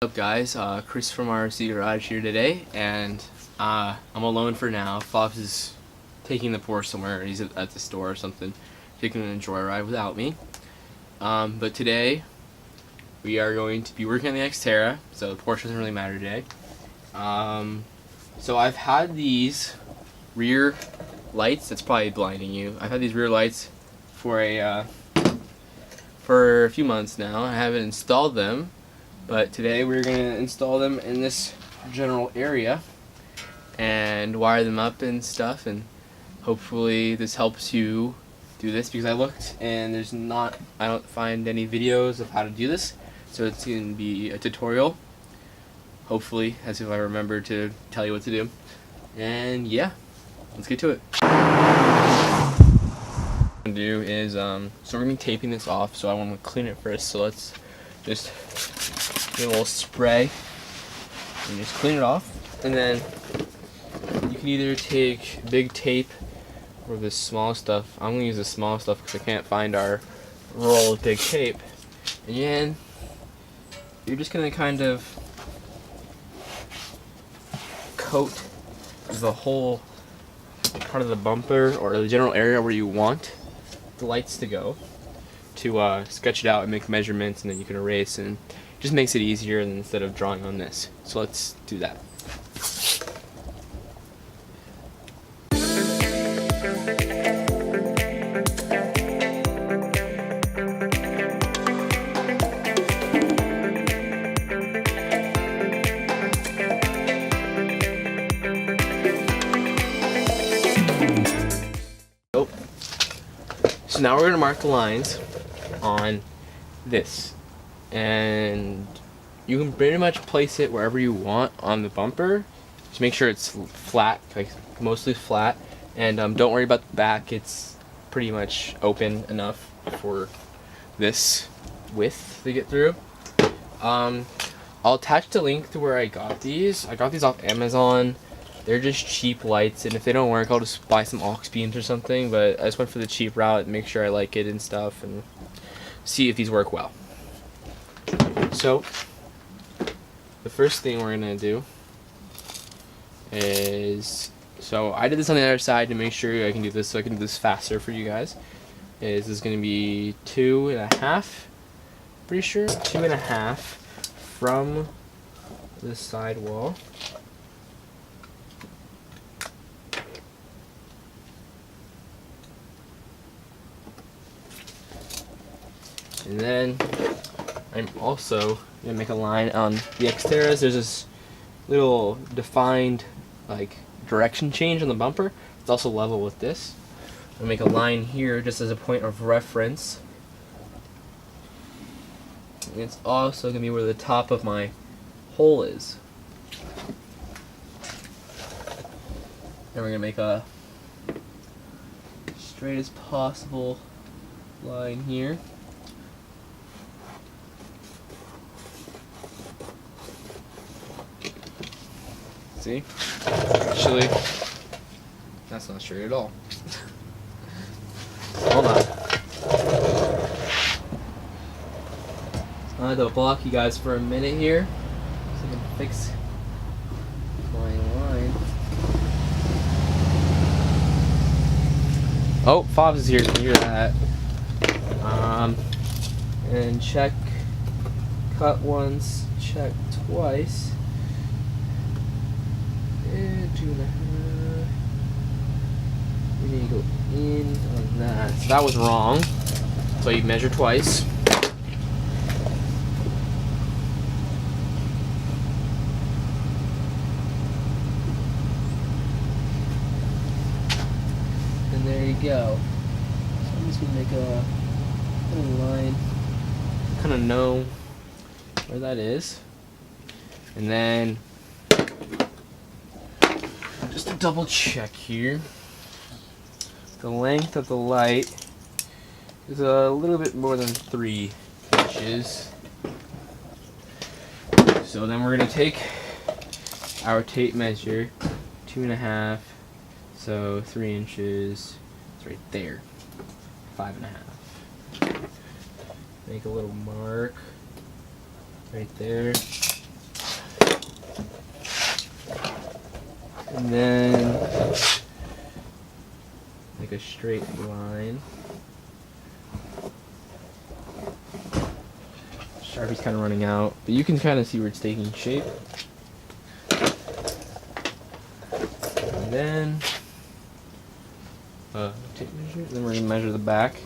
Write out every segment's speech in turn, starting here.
What's up guys, Chris from RC Garage here today, and I'm alone for now. Fox is taking the Porsche somewhere. He's at the store or something, taking a joyride without me. But today we are going to be working on the Xterra, so the Porsche doesn't really matter today. So I've had these rear lights. That's probably blinding you. I've had these rear lights for a few months now. I haven't installed them. But today we're going to install them in this general area and wire them up and stuff, and hopefully this helps you do this, because I looked and I don't find any videos of how to do this, so it's going to be a tutorial, hopefully, as if I remember to tell you what to do. And yeah, let's get to it. What I'm going to do is, so we're going to be taping this off, so I want to clean it first, so let's just get a little spray and just clean it off, and then you can either take big tape or this small stuff. I'm going to use the small stuff because I can't find our roll of big tape. And you're just going to kind of coat the whole part of the bumper or the general area where you want the lights to go, to sketch it out and make measurements, and then you can erase, and it just makes it easier than instead of drawing on this. So let's do that. So now we're going to mark the lines on this, and you can pretty much place it wherever you want on the bumper. Just make sure it's flat, like mostly flat, and don't worry about the back. It's pretty much open enough for this width to get through. I'll attach the link to where I got these. I got these off Amazon. They're just cheap lights, and if they don't work, I'll just buy some aux beams or something, but I just went for the cheap route and make sure I like it and stuff, and see if these work well. So the first thing we're gonna do is, so I did this on the other side to make sure I can do this, so I can do this faster for you guys. This is gonna be 2.5, pretty sure 2.5 from the side wall. And then I'm also going to make a line on the Xterras. There's this little defined like direction change on the bumper. It's also level with this. I'll make a line here just as a point of reference. And it's also going to be where the top of my hole is. Then we're going to make a straight as possible line here. See? Actually, that's not straight at all. Hold on. I had to block you guys for a minute here so I can fix my line. Oh, Fobs is here. You can hear that. And check. Cut once. Check twice. 2.5. We need to go in on that. So that was wrong. So you measure twice. And there you go. So I'm just gonna make a little line. Kind of know where that is. And then just to double check here, the length of the light is a little bit more than 3 inches. So then we're going to take our tape measure, 2.5, so 3 inches, it's right there, 5.5. Make a little mark right there. And then like a straight line. Sharpie's kind of running out, but you can kind of see where it's taking shape. And then tape measure. Then we're gonna measure the back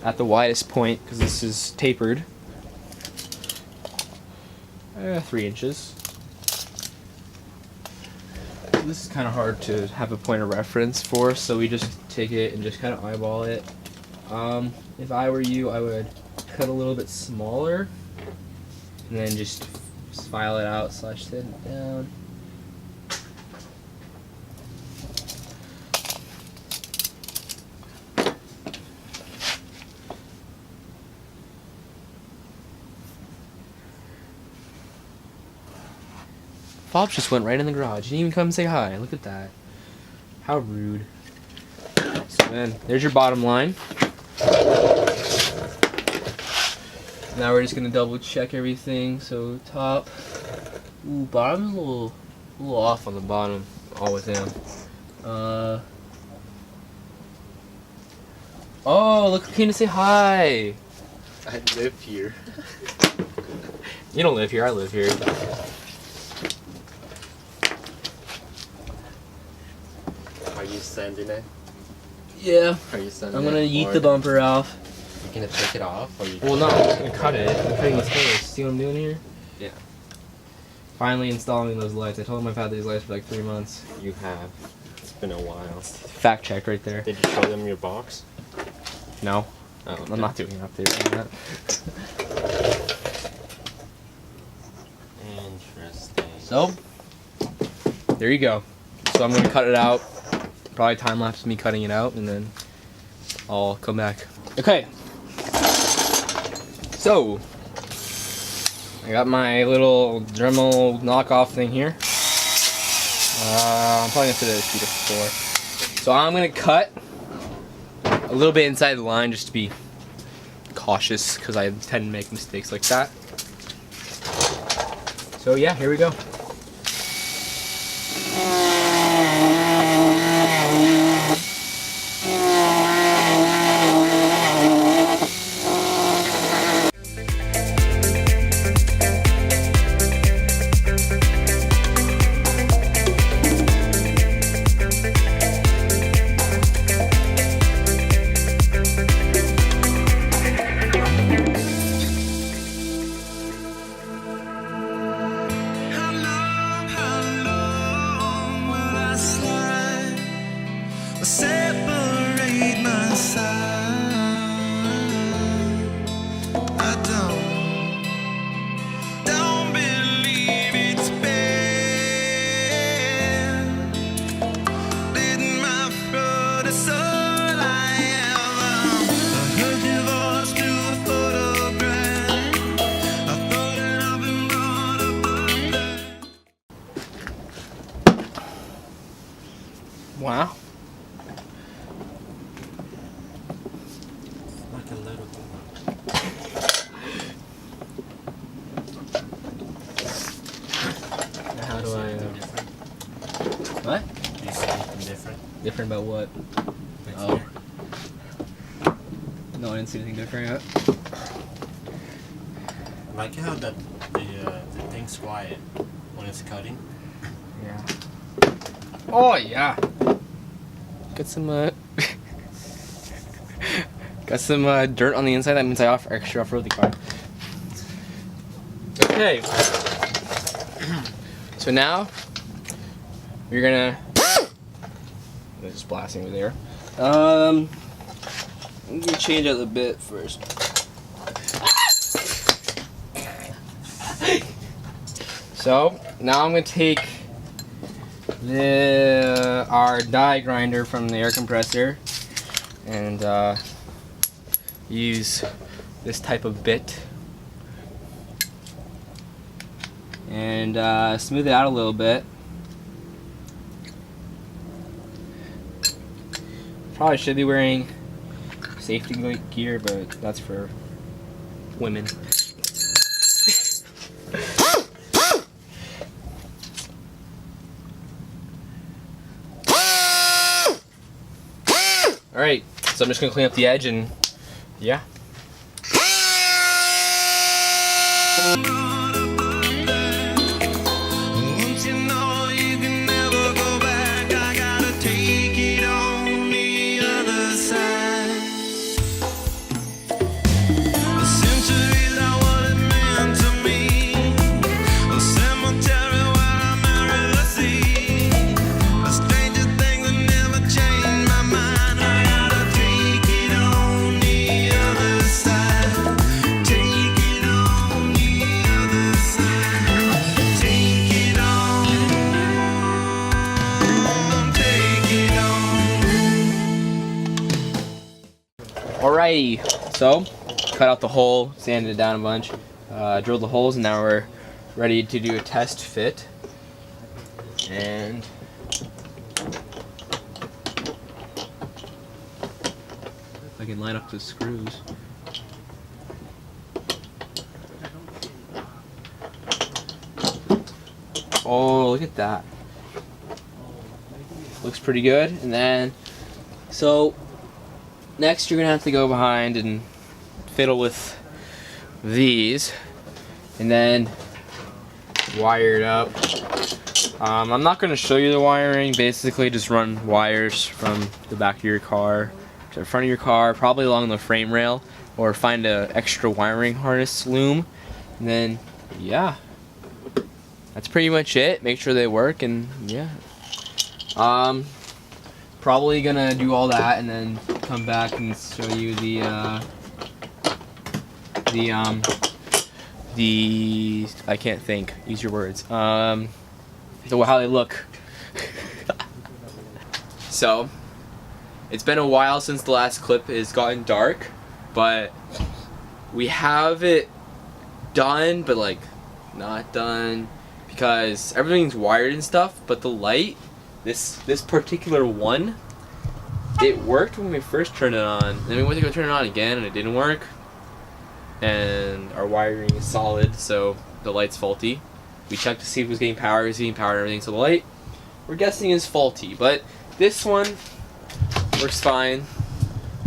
at the widest point because this is tapered. 3 inches. This is kind of hard to have a point of reference for, so we just take it and just kind of eyeball it. If I were you, I would cut a little bit smaller and then just file it out, slash thin it down. Bob just went right in the garage. He didn't even come say hi. Look at that. How rude. So then, there's your bottom line. Now we're just gonna double check everything. So top. Ooh, bottom's a little off on the bottom. Always am. Oh, look who came to say hi. I live here. You don't live here. I live here. Are you sanding it? Yeah. Are you sanding I'm gonna it? yeet the bumper off. You're gonna take it off? Or you Well, no, I'm just gonna cut it. I'm cutting this face. See what I'm doing here? Yeah. Finally installing those lights. I told him I've had these lights for like 3 months. You have. It's been a while. Fact check right there. Did you show them your box? No. Oh, okay. I'm not doing an update on that. Interesting. So, there you go. So I'm gonna cut it out. Probably time lapse me cutting it out, and then I'll come back. Okay. So, I got my little Dremel knockoff thing here. I'm probably gonna fit it a sheet of 4. So I'm gonna cut a little bit inside the line just to be cautious, because I tend to make mistakes like that. So yeah, here we go. Separate my side. I don't believe it's bad. Letting my throat is all I am. I heard your voice through a photograph. I thought that I've been brought up like that. Wow. Like a little bit. How do I? Different. What? Do you see anything different? Different about what? Next Oh. year? No, I didn't see anything different yet. I like how the thing's quiet when it's cutting. Yeah. Oh yeah. Got some got some dirt on the inside. That means I offer extra off-road car. Okay. So now we're gonna. It's just blasting over there. I'm gonna change out the bit first. So now I'm gonna take our die grinder from the air compressor and use this type of bit and smooth it out a little bit. Probably should be wearing safety gear, but that's for women. Alright, so I'm just gonna clean up the edge and yeah. Once you know you can never go back, I gotta take it on the other side. The centuries are what it meant to me. A cemetery where I marry the sea. A stranger thing that never changed my mind. I gotta take it on the other side. Take it on the other side. Take it on. Take it on. Alrighty, so cut out the hole, sanded it down a bunch, drilled the holes, and now we're ready to do a test fit. And if I can line up the screws. Oh, look at that. Looks pretty good. And then, so next you're gonna have to go behind and fiddle with these and then wire it up. I'm not gonna show you the wiring. Basically just run wires from the back of your car to the front of your car, probably along the frame rail, or find a extra wiring harness loom, and then yeah, that's pretty much it. Make sure they work, and yeah, probably gonna do all that and then come back and show you the I can't think. Use your words. How they look. So, it's been a while since the last clip has gotten dark, but we have it done, but like not done because everything's wired and stuff. But the light, this particular one, it worked when we first turned it on. Then we went to go turn it on again, and it didn't work. And our wiring is solid, so the light's faulty. We checked to see if it was getting power, and everything. So the light, we're guessing, is faulty. But this one works fine,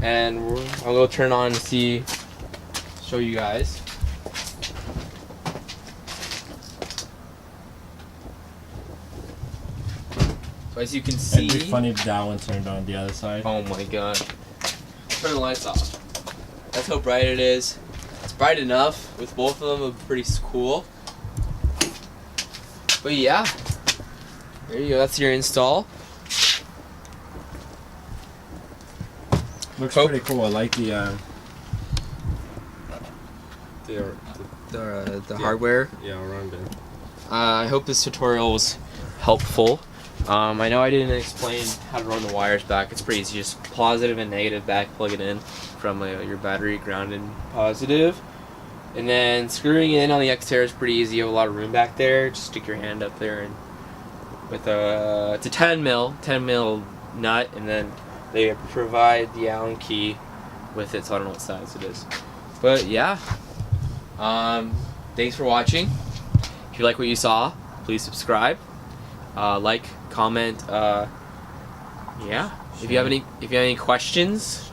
and I'll go turn it on and show you guys. So as you can see, It'd be funny if that one turned on the other side. oh my god. Turn the lights off. That's how bright it is. It's bright enough. With both of them, it's pretty cool. But yeah, there you go. That's your install. Looks Hope- pretty cool. I like the hardware. yeah, around it. I hope this tutorial was helpful. I know I didn't explain how to run the wires back. It's pretty easy. Just positive and negative back, plug it in from your battery, ground and positive. And then screwing it in on the Xterra is pretty easy. You have a lot of room back there. Just stick your hand up there and with it's a 10 mil nut, and then they provide the Allen key with it. So I don't know what size it is, but yeah. Thanks for watching. If you like what you saw, please subscribe, like, comment. Yeah. If you have any questions,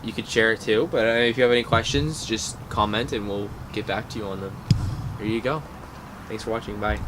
you could share it too. But if you have any questions, just comment and we'll get back to you on them. Here you go. Thanks for watching. Bye.